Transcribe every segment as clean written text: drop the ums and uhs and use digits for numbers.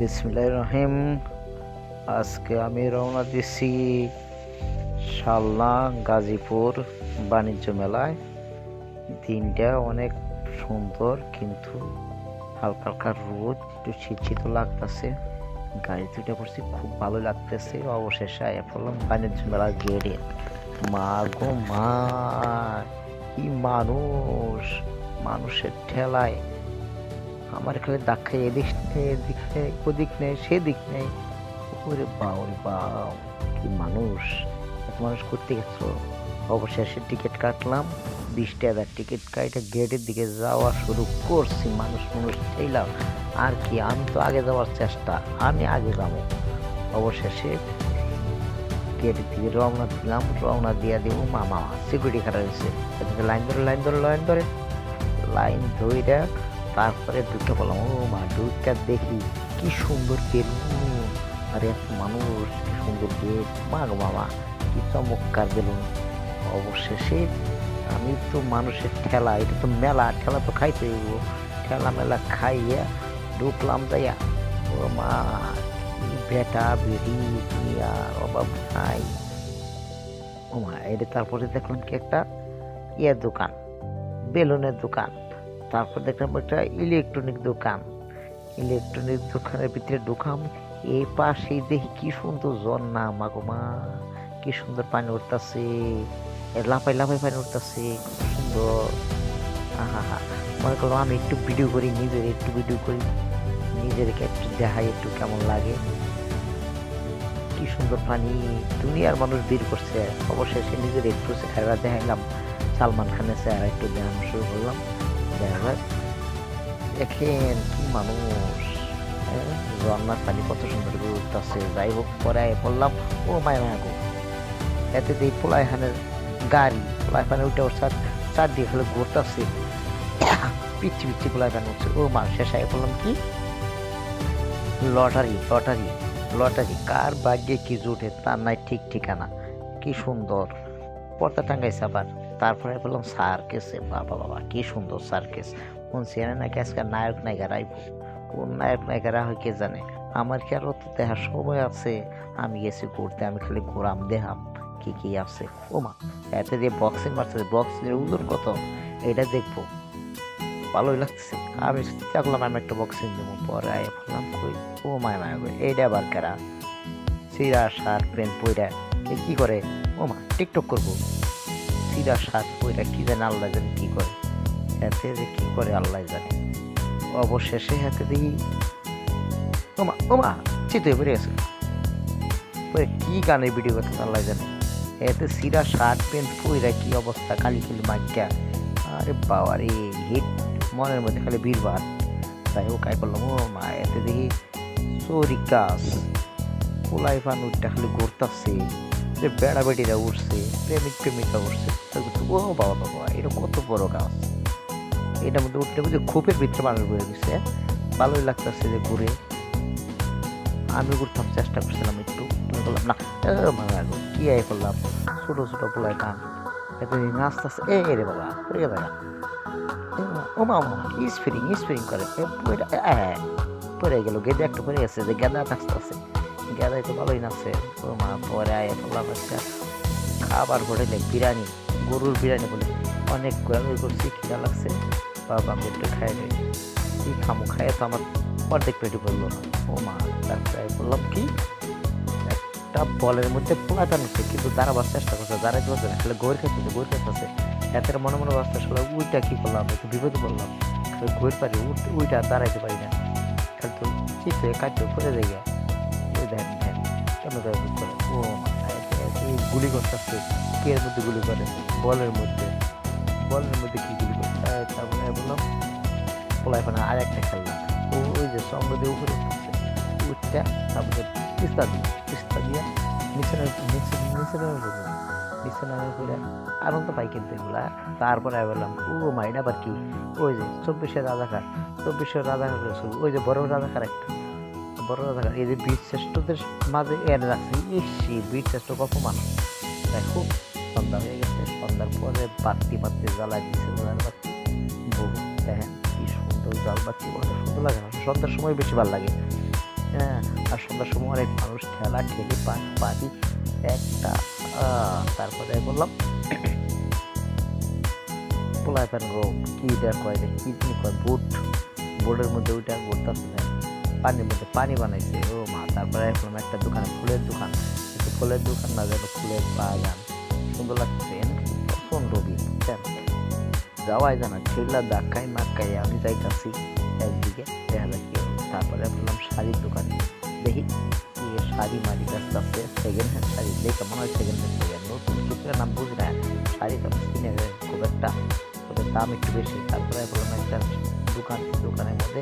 বিসমিল্লাহির রহিম। আজকে আমি রওনা দিছি শালনা গাজীপুর বাণিজ্য মেলায়। দিনটা অনেক সুন্দর, কিন্তু হালকা হালকা রোদ, একটু শীত লাগতেছে। গাড়িতে উঠে পড়ছি, খুব ভালো লাগতেছে। অবশেষে আয়া পড়লাম বাণিজ্য মেলার গেটে। মা গো মা, কি মানুষ! মানুষের ঠেলায় আমার এখানে ধাক্কা, এদিক নেই এদিক নেই, ওদিক নেই সেদিক নেই। ওরে বাউরে বাউ, কি মানুষ! এত মানুষ করতে গেছো। অবশেষে টিকিট কাটলাম, 20 টাকার টিকিট কাইটা গেটের দিকে যাওয়া শুরু করছি। মানুষ মানুষ চাইলাম আর কি, আমি তো আগে যাওয়ার চেষ্টা, আমি আগে যাবো। অবশেষে গেটের দিকে রওনা দিলাম। রওনা দিয়া দেব, মামা সিকিউরিটি খারাপ হয়েছে, লাইন ধরে লাইন ধরে লাইন ধরে লাইন ধরে তারপরে ঢুকে পড়লাম। ও মা, ঢুকে দেখি কি সুন্দর বেলুন, আর এত মানুষ, কি সুন্দর গেট। মা গো মামা, কি চমৎকার বেলুন! অবশেষে আমি তো মানুষের ঠেলা, এটা তো মেলা, ঠেলা তো খাইতে হইব। ঠেলা মেলা খাইয়া ঢুকলাম যাইয়া। ও মা, কি বেটা বেরি, দুনিয়ার অভাব নাই। ও মা, এটা তারপরে দেখলাম কি একটা দোকান, বেলুনের দোকান। তারপর দেখলাম একটা ইলেকট্রনিক দোকান। ইলেকট্রনিক দোকানের ভিতরে ঢুকাম, এই পাশেই দেখি কি সুন্দর ঝর্ণা। মাগো মা, কি সুন্দর পানি উঠতেছে, লাফাই লাফাই পানি উঠতেছে, সুন্দর। আহা হা, মনে করলাম আমি একটু ভিডিও করি, নিজের একটু ভিডিও করি, নিজেরকে একটু দেখাই একটু কেমন লাগে। কি সুন্দর পানি, দুনিয়ার মানুষ ভিড় করছে। অবশেষে নিজের একটু চেহারা দেখাইলাম, সালমান খানের চেহারা একটু দেখানো শুরু করলাম। দেখা, দেখেন কি মানুষ, ঝর্ণার পানি কত সুন্দর করে উঠতেছে। যাই হোক, পরে বললাম ও মায়া মায়া গো, এতে দিয়ে পোলাইখানের গাড়ি, পোলাইখানে উঠে ওর চারদিকে খালি ঘুরতেছে, পিচ্ছি পিচ্ছি পোলাইখান উঠছে। ও মা, শেষায় বললাম কি, লটারি লটারি লটারি, কার ভাগ্যে কি জুটে তার নাই ঠিক ঠিকানা। কি সুন্দর পর্দা টাঙ্গাইছে আবার। তারপরে বললাম সার্কেসে, বাবা বাবা কি সুন্দর সার্কেস। কোন সিনেমা নাকি আজকে নায়ক নায়িকারা আইব, কোন নায়ক নায়িকারা হয় কে জানে। আমার কি আর অত দেখার সময় আছে? আমি গেছি ঘুরতে, আমি খালি ঘোরাম, দেখাম কি কি আছে। ও মা, এতে দিয়ে বক্সিং মারছে, বক্সিং এর ওজন কত এটা দেখবো, ভালোই লাগতেছে। আমি চিন্তা করলাম আমি একটা বক্সিং দেবো। পরে আয় বললাম কই, ও মায় মায় কই, এইটা আবার কেরা? সিরা শার্ট প্যান্ট পইরা এ কি করে? ও মা, টিকটক করবো? সিরা শার্ট পইরা কি জানে, আল্লাহ জানে কি করে। হাতে যে কি করে আল্লাহ জানে। অবশেষে হাতে দেখি ওমা ওমা, চিত হয়ে পড়ে গেছে। পরে কি গানের ভিডিও করতে আল্লাহ জানে। এতে সিরা শার্ট প্যান্ট পইরা কি অবস্থা, কালি খালি মাইকা। আরে বাবা রে, হিট, মনের মধ্যে খালি বীরবার। তাই ও কাই করলাম, ও মা, এতে দেখি চোরি গাছ, পোলাই ফানুরটা খালি ঘুরতেছে, যে বেড়া বেটিরা উঠছে, প্রেমিক প্রেমিকা উঠছে। ও বাবা বাবা, এটা কত বড় গাছ! এটার মধ্যে উঠলে বুঝে খোপের ভিতরে মানুষ বয়ে গেছে। ভালোই লাগতেছে যে ঘুরে। আমি ঘুরতাম, চেষ্টা করছিলাম একটু, তুমি বললাম না কি আই করলাম। ছোট ছোট পোলাই গান, এত নাচতেছে। রে বাবা, পড়ে গেল। ও মা, স্প্রিং স্প্রিং করে পড়ে গেল। গেঁদে একটা পড়ে গেছে, যে গেঁদা নাচতেছে, গেঁদাই তো ভালোই নাচছে। ও মা, পরে আয় বললাম একটা খাবার হোটেলে বিরিয়ানি, গরুর বিরিয়ানি বলে, অনেক ঘোরাঘুরি করছি, খিদা লাগছে। বাবা আমি একটু খাই নেই, কি খামো, খাইয়ে তো আমার অর্ধেক পেটে বললো না। ও মা, তারপরে বললাম কি, একটা বলের মধ্যে পোলাটা নিচ্ছে, কিন্তু দাঁড়াবার চেষ্টা করছে, দাঁড়াইতে পারছে না, আসলে গোর খেতেছে গোর খেতেছে। এতের মনে মনে বাঁচতে আসলে উইটা কি করলাম, একটু বিপদে পড়লাম। ঘুর পারি উইটা দাঁড়াইতে পারি না, কিন্তু চিত হয়ে কাটতে পড়ে যাই। ওই দেখেন দেখেন কেন করে। ও গুলি করতেছে, কে এর মধ্যে গুলি করে? বলের মধ্যে। বলের মধ্যে কি গুলি করে? তারপরে বললাম পোলাই ফানা আর একটা খেললাম। ওই যে সঙ্গ দিয়ে উপরে উঠতেছে, উঠটা তারপরে পিস্তা দিয়ে নিচে নিচে নিচে নিচে নামে পড়ে আনন্দ পাই কিন্তু এগুলা। তারপরে বললাম ও মা, এটা আবার কি? ওই যে 24-এর রাজাকার, 24-এর রাজাকার, ওই যে বড় রাজাকার একটা, বড় রাজাকার। এই যে বীর শ্রেষ্ঠদের মাঝে এনে রাখছে। ইসি, বীর শ্রেষ্ঠ কত মানুষ দেখো। সন্ধ্যা হয়ে গেছে, সন্ধ্যার পরে বাতি বাতি জ্বালাই দিচ্ছে, জ্বালার বাতি বহু। দেখেন কি সুন্দর জাল বাতি, অনেক সুন্দর লাগে না? সন্ধ্যার সময় বেশি ভালো লাগে। হ্যাঁ, আর সন্ধ্যার সময় অনেক মানুষ ঠেলা ঠেলি পানি একটা তারপরে বললাম পোলাপান গো কি এটা কয় রে কি জানি কয় বোর্ডের মধ্যে ওইটা ঘুরতাছে না পানির মধ্যে পানি বানাইছে ও মা তারপরে দেখলাম একটা দোকানে ফুলের দোকান কিন্তু ফুলের দোকান না যেন ফুলের বাগান সুন্দর লাগছে প্রচন্ড ভিড় বুঝছেন যাওয়াই জানা ঠেলা ধাক্কাই মাক্কাই আমি যাইতাছি একদিকে দেখা যায় কি হলো। তারপরে বললাম শাড়ির দোকানে দেখি কি শাড়ি মারি ব্যস্ত আছে সেকেন্ড হ্যান্ড শাড়ি দেখে মনে হয় সেকেন্ড হ্যান্ড শাড়ি নতুন কিছুটা নাম বুঝি না শাড়ি তো আমি কিনে খুব একটা ওদের দাম একটু বেশি তারপরে বললাম একটা দোকানের মধ্যে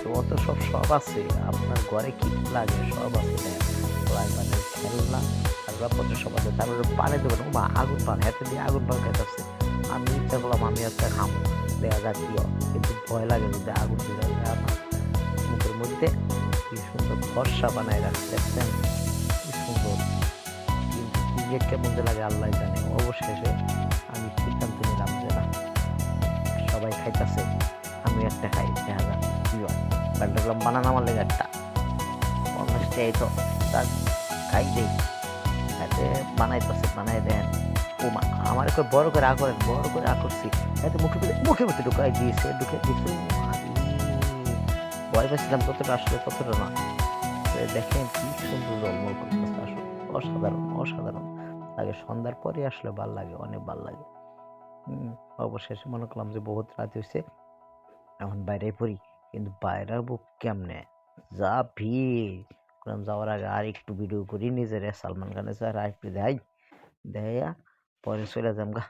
তো অত সব আছে আপনার ঘরে কি কি লাগে সব আছে মানে খেলনা আসবাবপত্র সব আছে তারপরে পানের দোকান মা আগুন পান হাতে দিয়ে আগুন পান খাইতেছে আমি ইচ্ছা করলাম আমি একটা খামো দেখা যাক কি হয় কিন্তু ভয় লাগে যদি আগুন দিয়ে আমার মুখের মধ্যে কি সুন্দর ফর্সা বানায় রাখছে দেখছেন কি সুন্দর কিন্তু কি যে কেমন যে লাগে আল্লাহ জানে অবশেষে আমি সিদ্ধান্ত নিলাম যে না সবাই খাইতেছে আমি একটা খাই দেখা যাক কি হয় দেখলাম বানানো আমার লেগে একটা অনেস্টে এই তো তার খাই দেই এতে বানাই দেন ও মা আমার একটু বড় করে আকর্ষি এতে মুখে মধ্যে ঢুকাই ঢুকে দিয়েছে ভয় পেয়েছিলাম ততটা আসলে ততটা না দেখেন কি সুন্দর জলমল করতেছে আসলে অসাধারণ লাগে সন্ধ্যার পরে আসলে ভাল লাগে অনেক ভাল লাগে হম অবশেষে মনে করলাম যে বহুত রাত হয়েছে এখন বাইরে পড়ি কিন্তু বাইরে বুক কেমনে যা ভিড় বললাম যাওয়ার আগে আর একটু ভিডিও করি নিজের সালমান খানের স্যার আর একটু দেখাই দেখাইয়া পরে চলে যাম গা